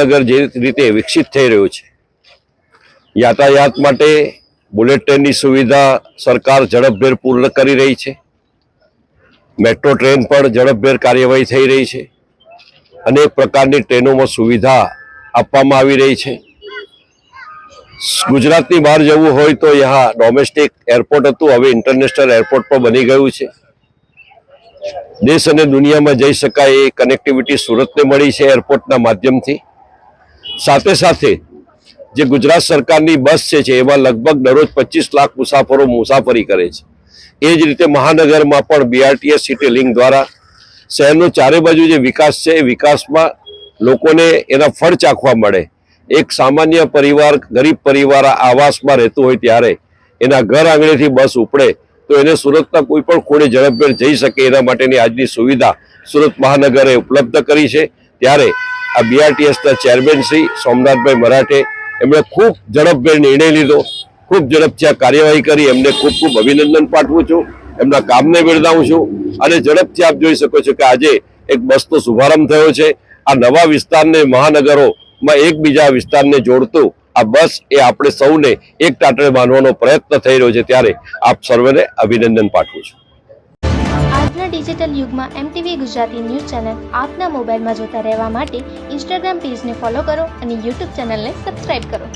નગર જે રીતે વિકસિત થઈ રહ્યું છે, યાતાયાત માટે બુલેટ ટ્રેનની સુવિધા સરકાર ઝડપભેર પૂર્ણ કરી રહી છે। મેટ્રો ટ્રેન પણ ઝડપભેર કાર્યવાહી થઈ રહી છે। અનેક પ્રકારની ટ્રેનોમાં સુવિધા આપવામાં આવી રહી છે। ગુજરાતની બહાર જવું હોય તો यहाँ ડોમેસ્ટિક એરપોર્ટ હતું, હવે ઇન્ટરનેશનલ એરપોર્ટ પણ બની ગયું છે। દેશ અને દુનિયામાં જઈ શકાય એ કનેક્ટિવિટી સુરતને મળી છે એરપોર્ટના માધ્યમથી। સાથે સાથે જે ગુજરાત સરકારની બસ છે એમાં લગભગ દરરોજ 25 લાખ મુસાફરો મુસાફરી કરે છે। એ જ રીતે મહાનગરમાં પણ BRTS સિટી લિંક દ્વારા શહેરનો ચારે બાજુ જે વિકાસ છે એ વિકાસમાં લોકોને એના ફળ ચાખવા મળે। એક સામાન્ય પરિવાર, ગરીબ પરિવાર આવાસમાં રહેતું હોય ત્યારે એના ઘર આંગણેથી બસ ઉપડે તો એને સુરતના કોઈ પણ ખૂણે ઝડપભેર જઈ શકે એના માટેની આજની સુવિધા સુરત મહાનગરે ઉપલબ્ધ કરી છે। ત્યારે આ BRTSના ચેરમેન શ્રી સોમનાથભાઈ મરાઠે એમણે ખૂબ ઝડપભેર નિર્ણય લીધો, ખૂબ ઝડપથી આ કાર્યવાહી કરી। એમને ખૂબ ખૂબ અભિનંદન પાઠવું છું, એમના કામને બિરદાવું છું। અને ઝડપથી આપ જોઈ શકો છો કે આજે એક બસનો શુભારંભ થયો છે। આ નવા વિસ્તારને મહાનગરોમાં એકબીજા વિસ્તારને જોડતું આ બસ એ આપણે સૌને એક ટાટરે બાંધવાનો પ્રયત્ન થઈ રહ્યો છે, ત્યારે આપ સર્વેને અભિનંદન પાઠવું છું। આજના ડિજિટલ યુગમાં MTV ગુજરાતી ન્યૂઝ ચેનલ આપના મોબાઈલમાં જોતા રહેવા માટે ઇન્સ્ટાગ્રામ પેજને ફોલો કરો અને YouTube ચેનલને સબસ્ક્રાઇબ કરો।